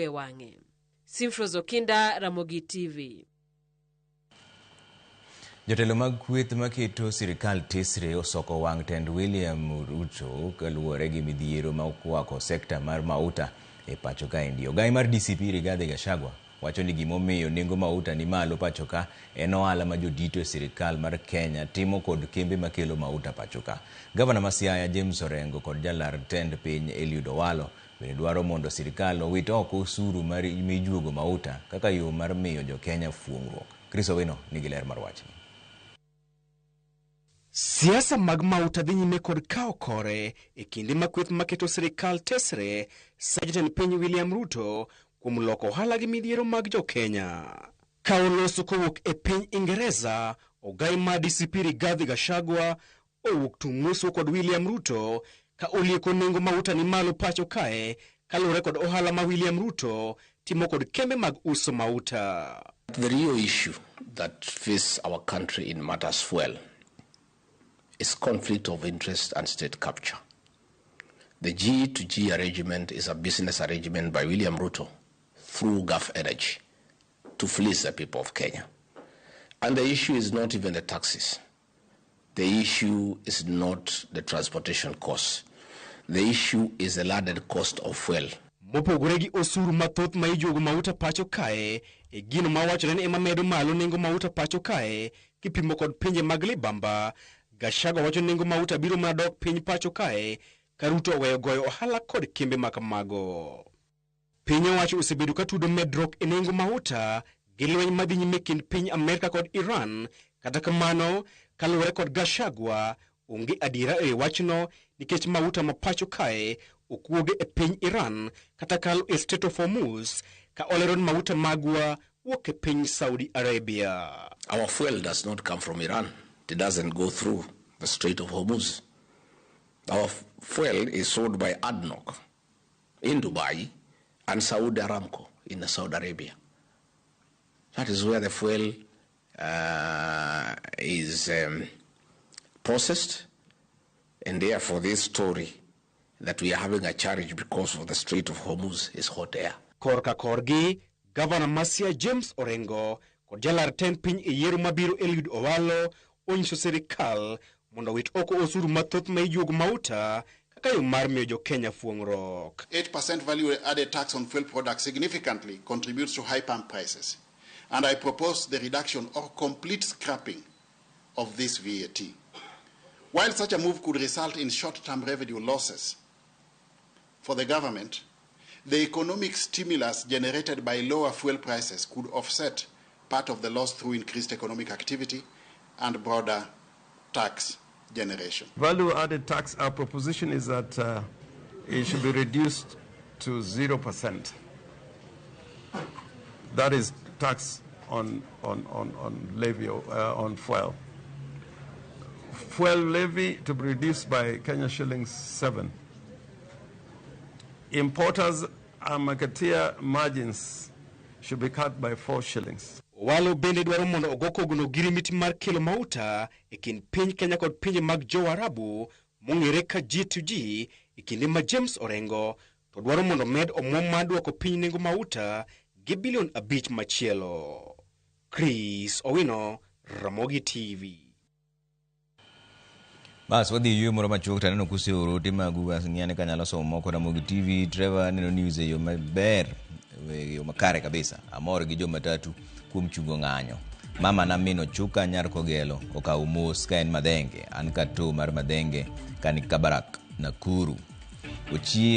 wange. Simfrozo Kinda, Ramogi TV. Jotelo mag kweth maketo sirikal tesre osoko wang' tend William Ruto kaluwore gi midhiero ma okwako sekta mar mauta e pacho ka endi. Ogai mar DCP Rigathi Gachagua wacho ni gimomiyo nengo mauta ni malo pacho ka en ohala ma jodito e sirikal mar Kenya timo kod kembe makelo mauta pacho ka. Gavana ma Siaya James Orengo kod jalar tend piny Eliud Owalo bende dwaro mondo sirikal owit oko osuru mar mijuogo mauta kaka yo mar miyo jo Kenya fuong'ruok. Chris Owino nigi ler mar wachni. Siasa mag mauta dhi nyime kod kao kore e kinde ma kweth maketo sirikal tesre sajten piny William Ruto kuom loko ohala gi midhiero mag jo Kenya. Kao loso kowuok e piny Ingereza, ogai ma DCP Rigathi Gachagua owuok tung'uso kod William Ruto ka olieko nengo mauta ni malo pacho kae kalure kod ohala ma William Ruto timo kod kembe mag uso mauta. The real issue that faces our country in matters fuel is conflict of interest and state capture. The G2G arrangement is a business arrangement by William Ruto through Gulf Energy to fleece the people of Kenya. And the issue is not even the taxes. The issue is not the transportation costs. The issue is the landed cost of fuel. Mopogore gi osuru mathoth ma ijuogo mauta pacho kae, e gino ma wachore ni ema medo malo nengo mauta pacho kae kipimo kod pinje mag libamba. Gachagua wacho nengo mauta biro madok piny pacho kae ka Ruto oweyo goyo ohala kod kembe makamago. Piny owacho osebedo ka tudo medruok e nengo mauta gi lweny madhi nyime kind piny Amerika kod Iran. Kata kamano, kaluwore kod Gachagua, onge adiera e wachno nikech mauta ma pacho kae okuoge e piny Iran kata kalo e State of Hormuz ka oleron mauta magwa wuok e piny Saudi Arabia. Our fuel does not come from Iran. It doesn't go through the Strait of Hormuz. Our fuel is sold by ADNOC in Dubai and Saudi Aramco in Saudi Arabia. That is where the fuel is processed, and therefore this story that we are having a challenge because of the Strait of Hormuz is hot air. Korka korgi, Governor Masia James Orengo, kod jalar tend piny e yiero mabiro Eliud Owalo onyiso sirikal mondo wit oko osuru mathoth ma ijuogo mauta kaka yo mar miyo jo Kenya fuong'ruok. 8% value added tax on fuel products significantly contributes to high pump prices, and I propose the reduction or complete scrapping of this VAT. While such a move could result in short-term revenue losses for the government, the economic stimulus generated by lower fuel prices could offset part of the loss through increased economic activity and broader tax generation. Value-added tax, our proposition is that it should be reduced to 0%. That is tax on levy on fuel. Fuel levy to be reduced by Kenya shillings 7. Importers and marketeer margins should be cut by 4 shillings. Walo bende dwaro mondo ogoko gono girimiti mar kelo mauta e kind piny Kenya kod pinje mag Jo-Arabu mong'ere ka G2G e kinde ma James Orengo to dwaro mondo med omwom mar duoko piny nengo mauta gi bilion 5 machielo. Chris Owino, Ramogi TV. Bas wadhi yue moro machuok taneno kuse orote magu ng'ane kanyalo somo moko Ramogi TV. Trevor neno news e yo maber, yo makare kabisa. Amor gi joma tatu kuom chungo ng'anyo. Mama na mino chuka nyar kogelo okaw mos ka en Madenge, an kato mar Madenge kani Kabarak Nakuru. Ochie